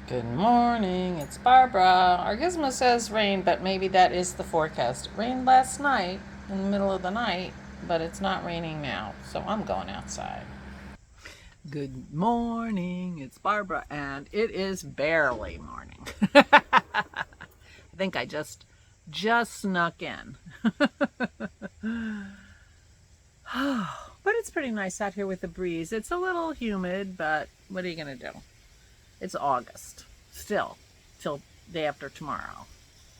Good morning, it's Barbara. Our gizmo says rain, but maybe that is the forecast. It rained last night in the middle of the night, but it's not raining now, so I'm going outside. Good morning, it's Barbara, and it is barely morning. I think I just snuck in. But it's pretty nice out here with the breeze. It's a little humid, but what are you going to do? It's August still, till day after tomorrow.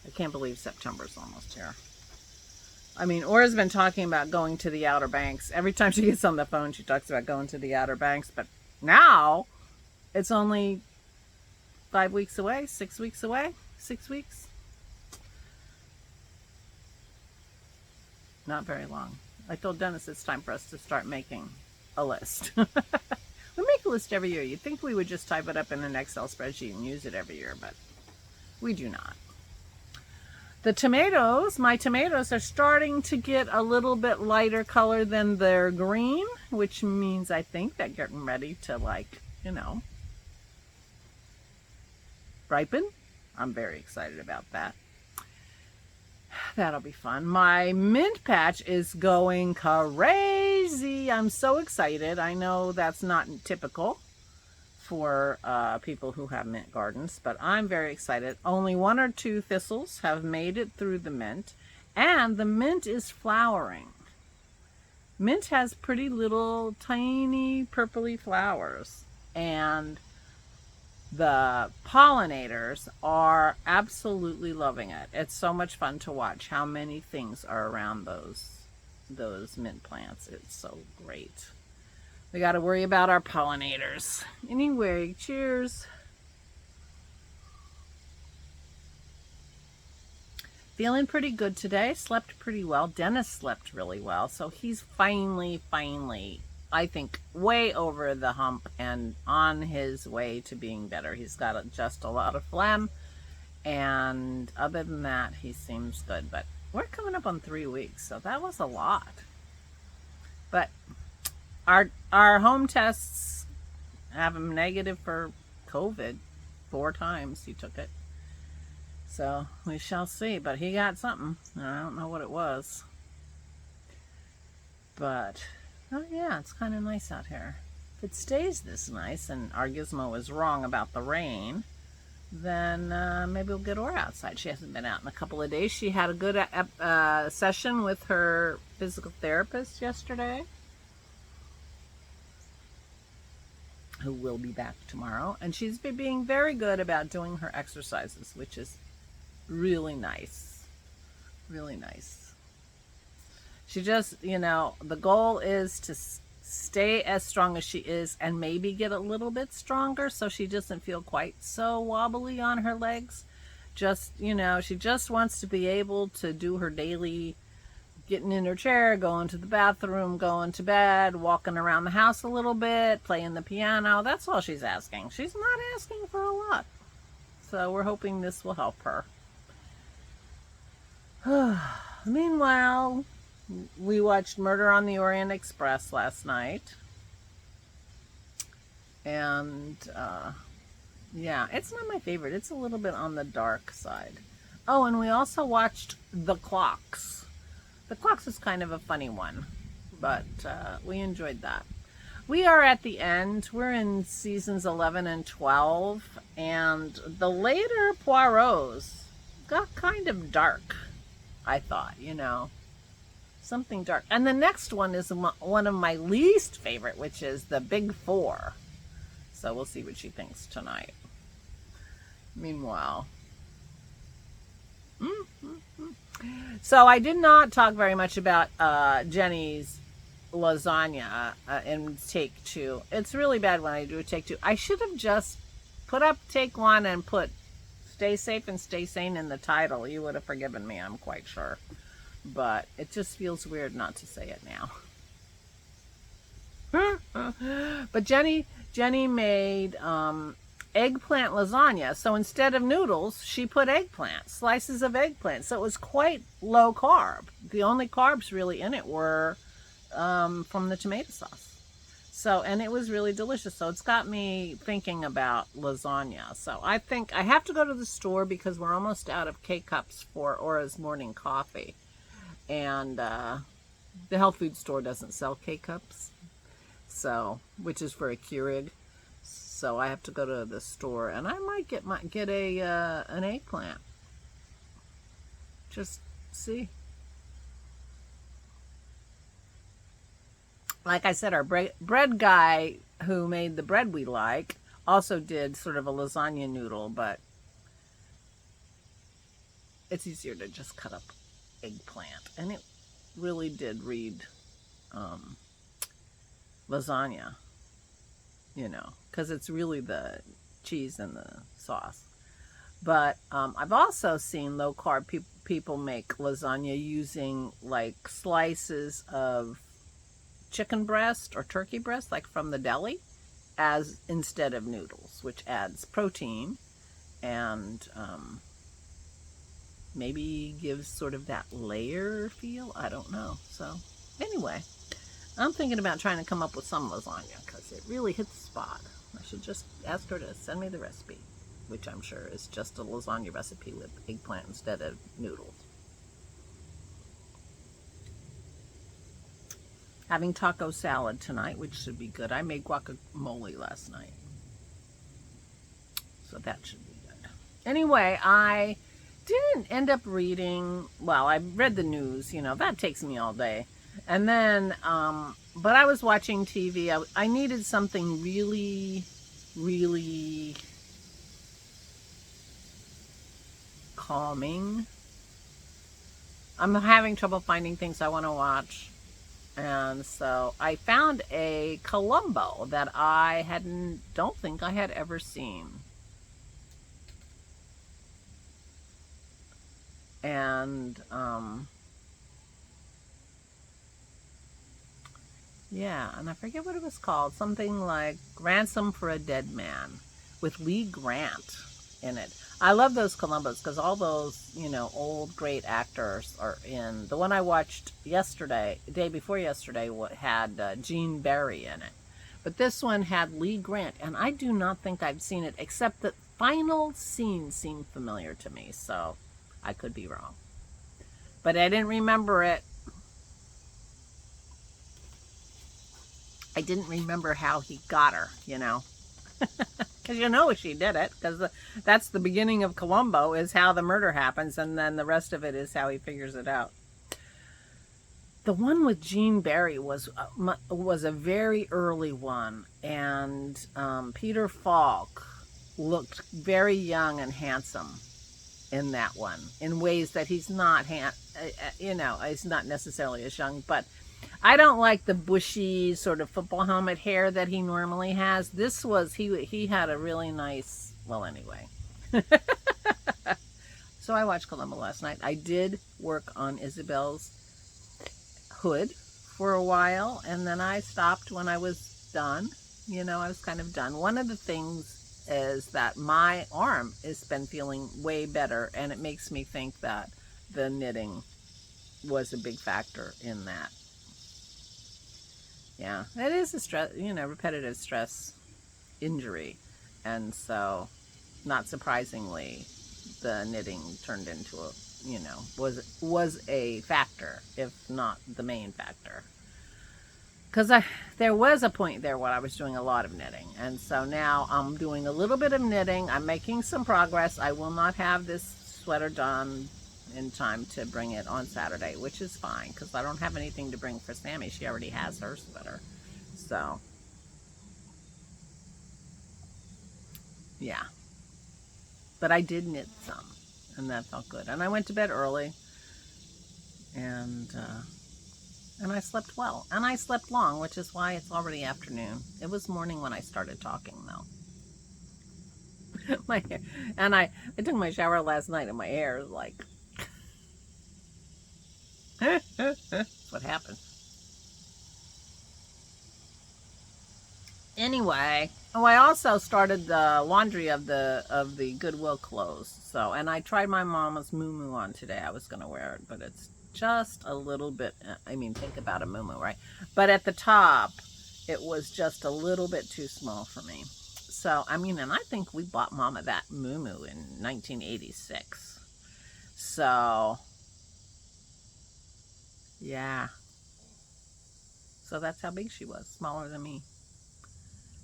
I can't believe September's almost here. I mean, Ora's been talking about going to the Outer Banks. Every time she gets on the phone, she talks about going to the Outer Banks. But now, it's only 5 weeks away, 6 weeks away, 6 weeks. Not very long. I told Dennis it's time for us to start making a list. We make a list every year. You'd think we would just type it up in an Excel spreadsheet and use it every year, but we do not. The tomatoes, my tomatoes are starting to get a little bit lighter color than their green, which means I think they're getting ready to, like, ripen. I'm very excited about that. That'll be fun. My mint patch is going crazy. I'm so excited. I know that's not typical for people who have mint gardens, but I'm very excited. Only 1 or 2 thistles have made it through the mint, and the mint is flowering. Mint has pretty little tiny purpley flowers, and the pollinators are absolutely loving it. It's so much fun to watch how many things are around those mint plants. It's so great. We got to worry about our pollinators. Anyway, cheers. Feeling pretty good today. Slept pretty well. Dennis slept really well. So he's finally, I think, way over the hump and on his way to being better. He's got just a lot of phlegm. And other than that, he seems good. But we're coming up on 3 weeks, so that was a lot. But our home tests have him negative for COVID. 4 times he took it. So we shall see. But he got something. I don't know what it was. But, oh yeah, it's kind of nice out here. If it stays this nice and our gizmo was wrong about the rain, then maybe we'll get Aura outside. She hasn't been out in a couple of days. She had a good session with her physical therapist yesterday, who will be back tomorrow. And she's been being very good about doing her exercises, which is really nice. Really nice. She just, the goal is to stay as strong as she is and maybe get a little bit stronger so she doesn't feel quite so wobbly on her legs. Just, she just wants to be able to do her daily getting in her chair, going to the bathroom, going to bed, walking around the house a little bit, playing the piano. That's all she's asking. She's not asking for a lot. So we're hoping this will help her. Meanwhile, we watched Murder on the Orient Express last night. And, yeah, it's not my favorite. It's a little bit on the dark side. Oh, and we also watched The Clocks. The Clocks is kind of a funny one, but we enjoyed that. We are at the end. We're in seasons 11 and 12, and the later Poirots got kind of dark, I thought, something dark. And the next one is one of my least favorite, which is the Big Four. So we'll see what she thinks tonight. Meanwhile, so I did not talk very much about Jenny's lasagna in take 2. It's really bad when I do a take 2. I should have just put up take 1 and put "Stay safe and stay sane" in the title. You would have forgiven me, I'm quite sure. But it just feels weird not to say it now. But Jenny made eggplant lasagna. So instead of noodles, she put eggplant, slices of eggplant. So it was quite low carb. The only carbs really in it were from the tomato sauce. So, and it was really delicious. So it's got me thinking about lasagna. So I think I have to go to the store because we're almost out of K-Cups for Aura's morning coffee. And the health food store doesn't sell K-Cups, so, which is for a Keurig. So I have to go to the store, and I might get a an eggplant. Just see. Like I said, our bread guy who made the bread we like also did sort of a lasagna noodle, but it's easier to just cut up eggplant. And it really did read lasagna, you know, because it's really the cheese and the sauce. But I've also seen low-carb people make lasagna using like slices of chicken breast or turkey breast, like from the deli, as instead of noodles, which adds protein and maybe gives sort of that layer feel. I don't know. So anyway, I'm thinking about trying to come up with some lasagna because it really hits the spot. I should just ask her to send me the recipe, which I'm sure is just a lasagna recipe with eggplant instead of noodles. Having taco salad tonight, which should be good. I made guacamole last night, so that should be good. Anyway, I didn't end up reading, well, I read the news, you know, that takes me all day. And then, but I was watching TV. I needed something really, really calming. I'm having trouble finding things I want to watch. And so I found a Columbo that I don't think I had ever seen. And, yeah, and I forget what it was called. Something like Ransom for a Dead Man with Lee Grant in it. I love those Columbos because all those, you know, old great actors are in. The one I watched yesterday, the day before yesterday, had Gene Barry in it. But this one had Lee Grant, and I do not think I've seen it, except the final scene seemed familiar to me, so I could be wrong. But I didn't remember it. I didn't remember how he got her, you know. Because you know she did it, because that's the beginning of Columbo, is how the murder happens, and then the rest of it is how he figures it out. The one with Gene Barry was a very early one, and Peter Falk looked very young and handsome in that one, in ways that he's not, you know, he's not necessarily as young, but I don't like the bushy sort of football helmet hair that he normally has. This was, he had a really nice, well, anyway. So I watched Columbo last night. I did work on Isabel's hood for a while, and then I stopped when I was done. You know, I was kind of done. One of the things is that my arm has been feeling way better, and it makes me think that the knitting was a big factor in that. Yeah, it is a stress, you know, repetitive stress injury. And so, not surprisingly, the knitting turned into a, you know, was a factor, if not the main factor. Because there was a point there where I was doing a lot of knitting. And so now I'm doing a little bit of knitting. I'm making some progress. I will not have this sweater done in time to bring it on Saturday, which is fine because I don't have anything to bring for Sammy. She already has her sweater. So, yeah. But I did knit some, and that felt good. And I went to bed early, and I slept well. And I slept long, which is why it's already afternoon. It was morning when I started talking, though. My hair, and I took my shower last night, and my hair is like... That's what happened. Anyway, oh, I also started the laundry of the Goodwill clothes. So, and I tried my mama's muumuu on today. I was going to wear it, but it's just a little bit, I mean, think about a muumuu, right? But at the top, it was just a little bit too small for me. So, I mean, and I think we bought Mama that Moo in 1986. So, yeah. So that's how big she was, smaller than me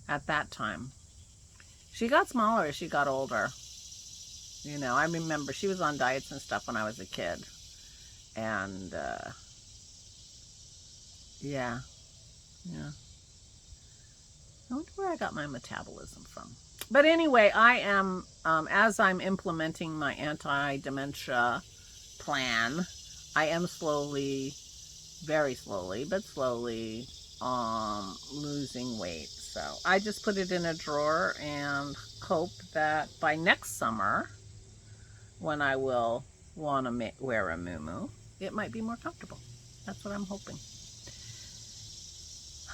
at that time. She got smaller as she got older. You know, I remember she was on diets and stuff when I was a kid. And, yeah. I wonder where I got my metabolism from. But anyway, I am, as I'm implementing my anti-dementia plan, I am slowly, very slowly, but slowly, losing weight. So I just put it in a drawer and hope that by next summer, when I will want to wear a muumuu, it might be more comfortable. That's what I'm hoping.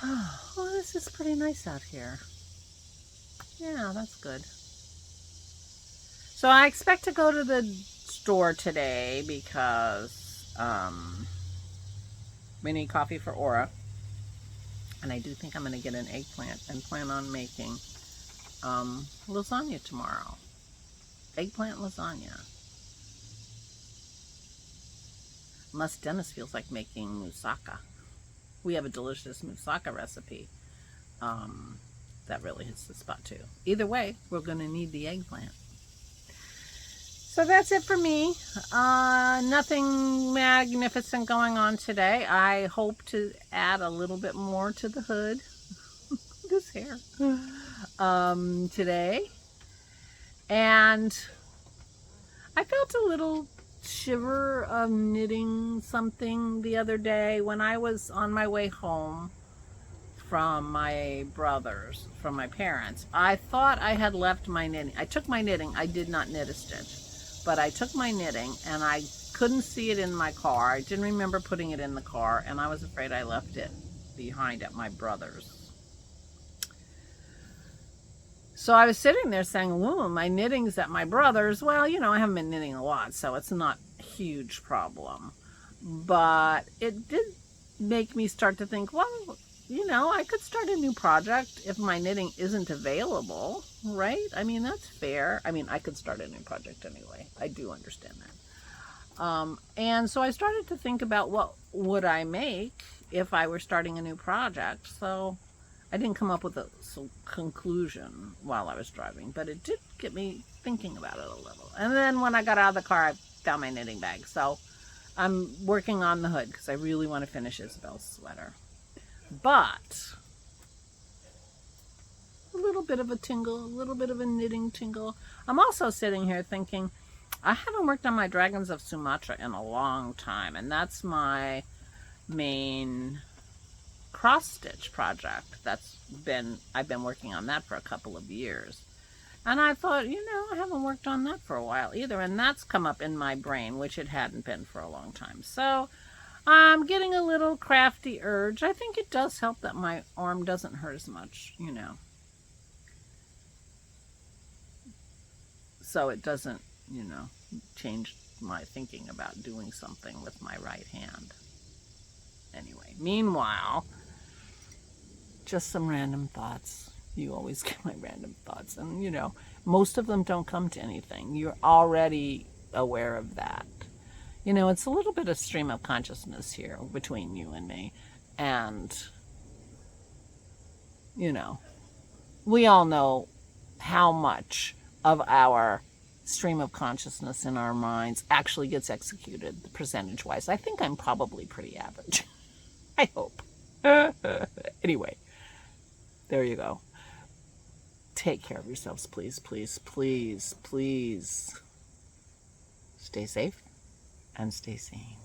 Oh, this is pretty nice out here. Yeah, that's good. So I expect to go to the store today because we need coffee for Aura. And I do think I'm going to get an eggplant and plan on making lasagna tomorrow. Eggplant lasagna. Unless Dennis feels like making moussaka. We have a delicious moussaka recipe that really hits the spot too. Either way, we're going to need the eggplant. So that's it for me. Nothing magnificent going on today. I hope to add a little bit more to the hood. This hair. Today. And I felt a little shiver of knitting something the other day when I was on my way home from my from my parents. I thought I had left my knitting. I took my knitting. I did not knit a stitch, but I took my knitting and I couldn't see it in my car. I didn't remember putting it in the car, and I was afraid I left it behind at my brother's. So I was sitting there saying, "Ooh, my knitting's at my brother's." Well, you know, I haven't been knitting a lot, so it's not a huge problem. But it did make me start to think, well, you know, I could start a new project if my knitting isn't available, right? I mean, that's fair. I mean, I could start a new project anyway. I do understand that. And so I started to think about what would I make if I were starting a new project. So I didn't come up with a conclusion while I was driving, but it did get me thinking about it a little. And then when I got out of the car, I found my knitting bag. So I'm working on the hood because I really want to finish Isabel's sweater. But a little bit of a tingle, a little bit of a knitting tingle. I'm also sitting here thinking, I haven't worked on my Dragons of Sumatra in a long time, and that's my main cross stitch project. I've been working on that for a couple of years. And I thought, you know, I haven't worked on that for a while either, and that's come up in my brain, which it hadn't been for a long time. So I'm getting a little crafty urge. I think it does help that my arm doesn't hurt as much, you know. So it doesn't, you know, change my thinking about doing something with my right hand. Anyway, meanwhile, just some random thoughts. You always get my random thoughts. And, you know, most of them don't come to anything. You're already aware of that. You know, it's a little bit of stream of consciousness here between you and me. And, you know, we all know how much of our stream of consciousness in our minds actually gets executed percentage-wise. I think I'm probably pretty average. I hope. Anyway, there you go. Take care of yourselves, please, please, please, please. Stay safe and stay sane.